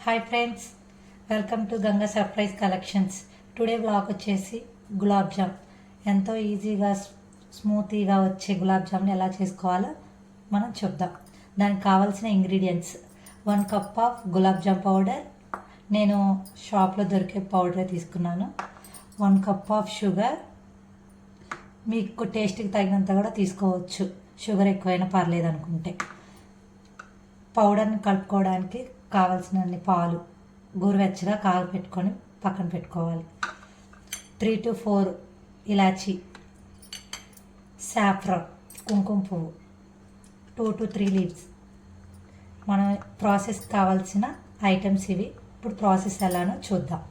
Hi friends, welcome to Ganga surprise collections. Today blog వచ్చేసి గులాబ్ జామ్. ఎంతో ఈజీగా స్మూతీగా వచ్చే గులాబ్ జామ్ని ఎలా చేసుకోవాలో మనం చూద్దాం. దానికి కావాల్సిన ingredients: 1 cup of gulab jam powder, నేను షాప్లో దొరికే పౌడర్ తీసుకున్నాను. 1 కప్ ఆఫ్ షుగర్, మీకు టేస్ట్కి తగినంత కూడా తీసుకోవచ్చు, షుగర్ ఎక్కువైనా పర్లేదు అనుకుంటే. పౌడర్ని కలుపుకోవడానికి కావాల్సినన్ని పాలు గోరువెచ్చగా కాగపెట్టుకొని పక్కన పెట్టుకోవాలి. 3 to 4 ఇలాచి, సాఫ్రాన్ కుంకుమ పువ్వు, 2 to 3 లీవ్స్. మనం ప్రాసెస్ కావాల్సిన ఐటమ్స్ ఇవి. ఇప్పుడు ప్రాసెస్ ఎలానో చూద్దాం.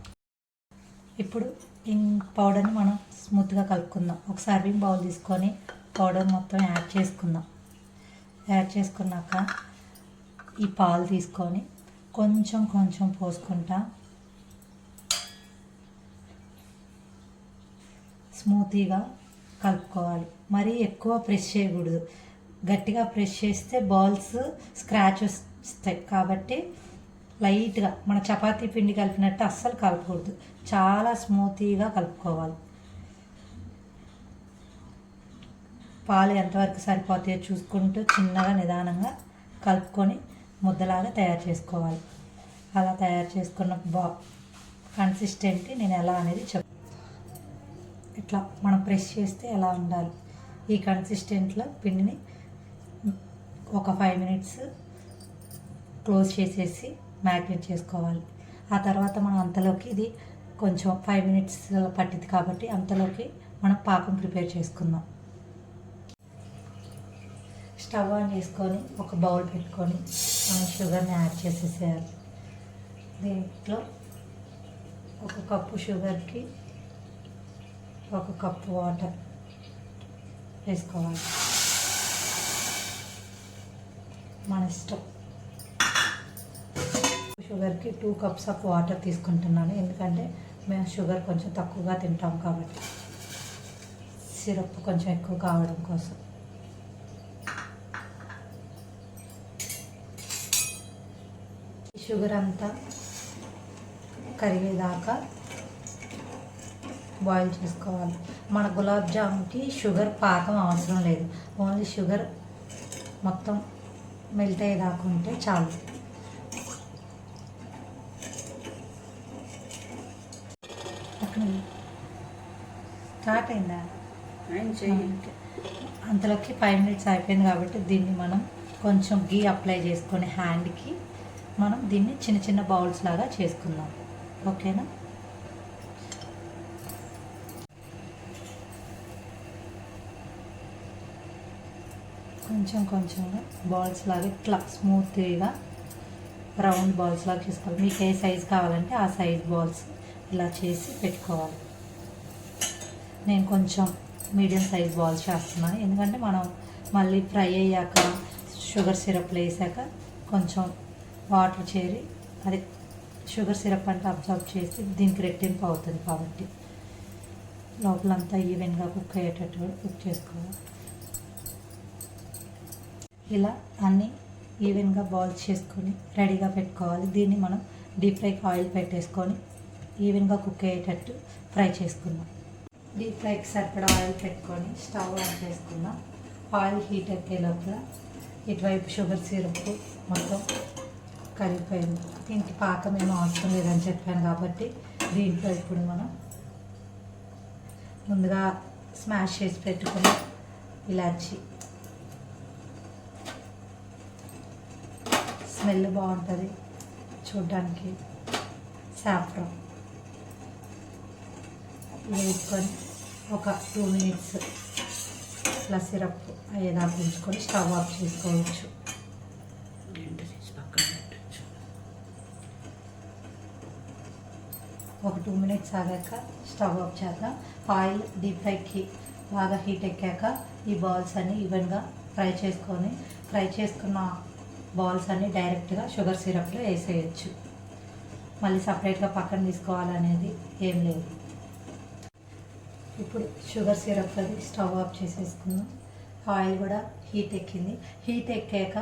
ఇప్పుడు ఈ పౌడర్ని మనం స్మూత్గా కలుపుకుందాం. ఒక సర్వింగ్ బౌల్ తీసుకొని పౌడర్ మొత్తం యాడ్ చేసుకుందాం. యాడ్ చేసుకున్నాక ఈ పాలు తీసుకొని కొంచెం కొంచెం పోసుకుంటా స్మూతీగా కలుపుకోవాలి. మరీ ఎక్కువ ప్రెస్ చేయకూడదు. గట్టిగా ప్రెస్ చేస్తే బాల్స్ స్క్రాచ్ వస్తాయి. కాబట్టి లైట్గా మన చపాతీ పిండి కలిపినట్టు అస్సలు కలపకూడదు, చాలా స్మూతీగా కలుపుకోవాలి. పాలు ఎంతవరకు సరిపోతాయో చూసుకుంటూ చిన్నగా నిదానంగా కలుపుకొని ముద్దలాగా తయారు చేసుకోవాలి. అలా తయారు చేసుకున్న కన్సిస్టెంట్ నేను ఎలా అనేది ఇట్లా మనం ప్రెస్ చేస్తే ఎలా ఉండాలి, ఈ కన్సిస్టెంట్లో పిండిని ఒక 5 minutes క్లోజ్ చేసేసి మ్యాగ్నేట్ చేసుకోవాలి. ఆ తర్వాత మనం అంతలోకి ఇది కొంచెం 5 minutes పట్టింది కాబట్టి అంతలోకి మనం పాకం ప్రిపేర్ చేసుకుందాం. స్టవ్ ఆన్ చేసుకొని ఒక బౌల్ పెట్టుకొని మనం షుగర్ని యాడ్ చేసేసేయాలి. దీంట్లో 1 కప్పు షుగర్కి 1 కప్పు వాటర్ వేసుకోవాలి. మన ఇష్టం. షుగర్కి 2 cups ఆఫ్ వాటర్ తీసుకుంటున్నాను, ఎందుకంటే మేము షుగర్ కొంచెం తక్కువగా తింటాం కాబట్టి, సిరప్ కొంచెం ఎక్కువ కావడం కోసం. షుగర్ అంతా కరిగేదాకా బాయిల్ చేసుకోవాలి. మన గులాబ్ జామ్కి షుగర్ పాకం అవసరం లేదు, ఓన్లీ షుగర్ మొత్తం మెల్ట్ అయ్యేదాకా ఉంటే చాలు. స్టార్ట్ అయిందా? అంతలోకి 5 minutes అయిపోయింది కాబట్టి దీన్ని మనం కొంచెం గీ అప్లై చేసుకొని హ్యాండ్కి మనం దీన్ని చిన్న చిన్న బౌల్స్ లాగా చేసుకుందాం. ఓకేనా? కొంచెం కొంచెంగా బాల్స్ లాగా ఇట్లా స్మూత్గా రౌండ్ బాల్స్ లాగా చేసుకోవాలి. మీకు ఏ సైజు కావాలంటే ఆ సైజ్ బాల్స్ ఇలా చేసి పెట్టుకోవాలి. నేను కొంచెం మీడియం సైజ్ బాల్స్ చేస్తున్నాను, ఎందుకంటే మనం మళ్ళీ ఫ్రై అయ్యాక షుగర్ సిరప్లో వేసాక కొంచెం వాటర్ చేరి అది షుగర్ సిరప్ అంటే అబ్జర్వ్ చేసి దీనికి రెట్టింపు అవుతుంది. కాబట్టి లోపలంతా ఈవెన్గా కుక్ అయ్యేటట్టు కుక్ చేసుకోవాలి. ఇలా అన్నీ ఈవెన్గా బాల్స్ చేసుకొని రెడీగా పెట్టుకోవాలి. దీన్ని మనం డీప్ ఫ్రైకి ఆయిల్ పెట్టేసుకొని ఈవెన్గా కుక్ అయ్యేటట్టు ఫ్రై చేసుకుందాం. డీప్ ఫ్రైకి సరిపడా ఆయిల్ పెట్టుకొని స్టవ్ ఆన్ చేసుకుందాం. ఆయిల్ హీట్ ఎక్కే లోపల ఇటువైపు షుగర్ సిరప్ మొత్తం కరిగిపోయింది. దీనికి పాకం ఏమో అవసరం లేదని చెప్పాను కాబట్టి దీంట్లో ఇప్పుడు మనం ముందుగా స్మాష్ చేసి పెట్టుకుని ఇలాచి, స్మెల్ బాగుంటుంది చూడడానికి, సాఫ్రాన్ వేసుకొని ఒక 2 minutes ఇట్లా సిరప్ అయ్యేదాకా ఉంచుకొని స్టవ్ ఆఫ్ చేసుకోవచ్చు. ఒక 2 minutes ఆగాక స్టవ్ ఆఫ్ చేద్దాం. ఆయిల్ డీప్ ఫ్రైకి బాగా హీట్ ఎక్కాక ఈ బాల్స్ అన్నీ ఈవెన్గా ఫ్రై చేసుకున్న బాల్స్ అన్నీ డైరెక్ట్గా షుగర్ సిరప్లో వేసేయచ్చు. మళ్ళీ సపరేట్గా పక్కన తీసుకోవాలనేది ఏం లేదు. ఇప్పుడు షుగర్ సిరప్ అది స్టవ్ ఆఫ్ చేసేసుకుందాం. ఆయిల్ కూడా హీట్ ఎక్కింది. హీట్ ఎక్కాక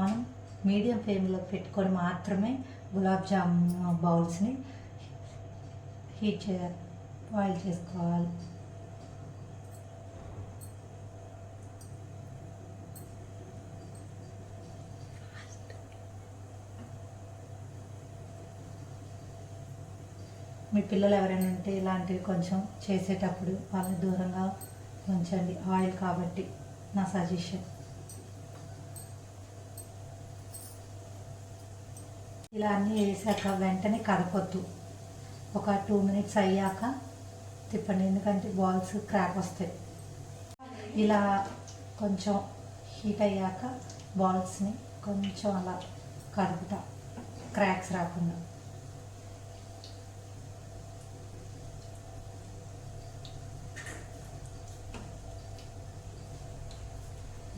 మనం మీడియం ఫ్లేమ్లో పెట్టుకొని మాత్రమే గులాబ్ జామ్ బౌల్స్ని బాయిల్ చేసుకోవాలి. మీ పిల్లలు ఎవరైనా ఉంటే ఇలాంటివి కొంచెం చేసేటప్పుడు వాళ్ళని దూరంగా ఉంచండి, ఆయిల్ కాబట్టి నా సజెషన్. ఇలా అన్నీ వేసాక వెంటనే కదపొద్దు, ఒక 2 minutes అయ్యాక తిప్పండి, ఎందుకంటే బాల్స్ క్రాక్ వస్తాయి. ఇలా కొంచెం హీట్ అయ్యాక బాల్స్ని కొంచెం అలా కదుపుతా, క్రాక్స్ రాకుండా.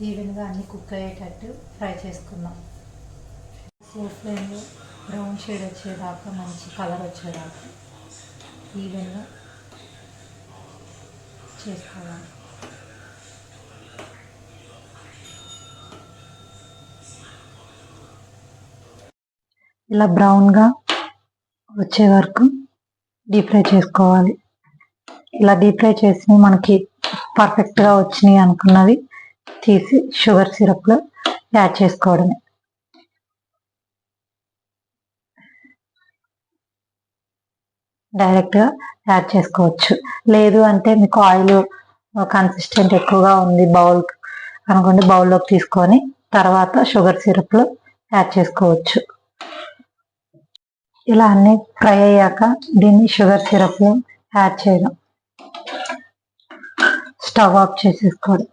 ఈవెన్గా అన్నీ కుక్ అయ్యేటట్టు ఫ్రై చేసుకుందాం. స్లో ఫ్లేమ్లో బ్రౌన్ షేడ్ వచ్చేదాకా, మంచి కలర్ వచ్చేదాకా ఈవెన్గా చేసుకోవాలి. ఇలా బ్రౌన్గా వచ్చే వరకు డీప్ ఫ్రై చేసుకోవాలి. ఇలా డీప్ ఫ్రై చేసి మనకి పర్ఫెక్ట్గా వచ్చినాయి అనుకున్నవి తీసి షుగర్ సిరప్లో యాడ్ చేసుకోవడమే. డైరెక్ట్గా యాడ్ చేసుకోవచ్చు. లేదు అంటే మీకు ఆయిల్ కన్సిస్టెంట్ ఎక్కువగా ఉంది బౌల్ అనుకోండి, బౌల్లోకి తీసుకొని తర్వాత షుగర్ సిరప్లో యాడ్ చేసుకోవచ్చు. ఇలా అన్నీ ఫ్రై అయ్యాక దీన్ని షుగర్ సిరప్లో యాడ్ చేయడం, స్టవ్ ఆఫ్ చేసేసుకోవడం.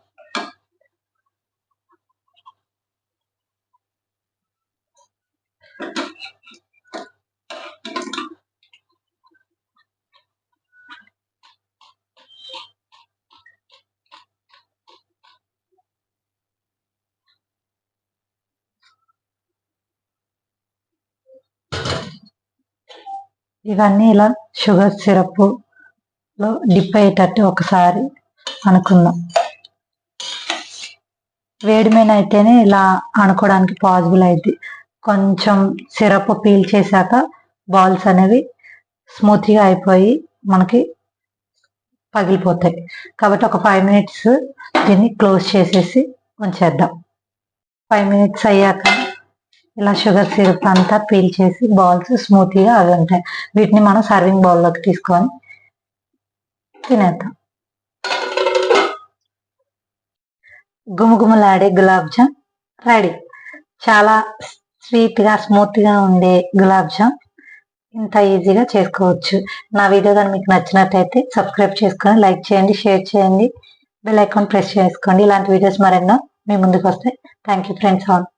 ఇవన్నీ ఇలా షుగర్ సిరప్లో డిప్ అయ్యేటట్టు ఒకసారి అనుకుందాం. వేడి మీద అయితేనే ఇలా అనుకోవడానికి పాసిబుల్ అయింది. కొంచెం సిరప్ పీల్ చేశాక బాల్స్ అనేవి స్మూత్గా అయిపోయి మనకి పగిలిపోతాయి. కాబట్టి ఒక 5 minutes దీన్ని క్లోజ్ చేసేసి ఉంచేద్దాం. 5 minutes అయ్యాక ఇలా షుగర్ సిరప్ అంతా పీల్ చేసి బాల్స్ స్మూత్గా అవి ఉంటాయి. వీటిని మనం సర్వింగ్ బౌల్లోకి తీసుకొని తినేద్దాం. గుమగుమలాడే గులాబ్ జామ్ రెడీ. చాలా స్వీట్గా స్మూత్గా ఉండే గులాబ్ జామ్ ఇంత ఈజీగా చేసుకోవచ్చు. నా వీడియో కానీ మీకు నచ్చినట్టయితే సబ్స్క్రైబ్ చేసుకొని లైక్ చేయండి, షేర్ చేయండి, బెల్ ఐకాన్ ప్రెస్ చేసుకోండి. ఇలాంటి వీడియోస్ మరెన్నో మీ ముందుకు వస్తాయి. Thank you friends all.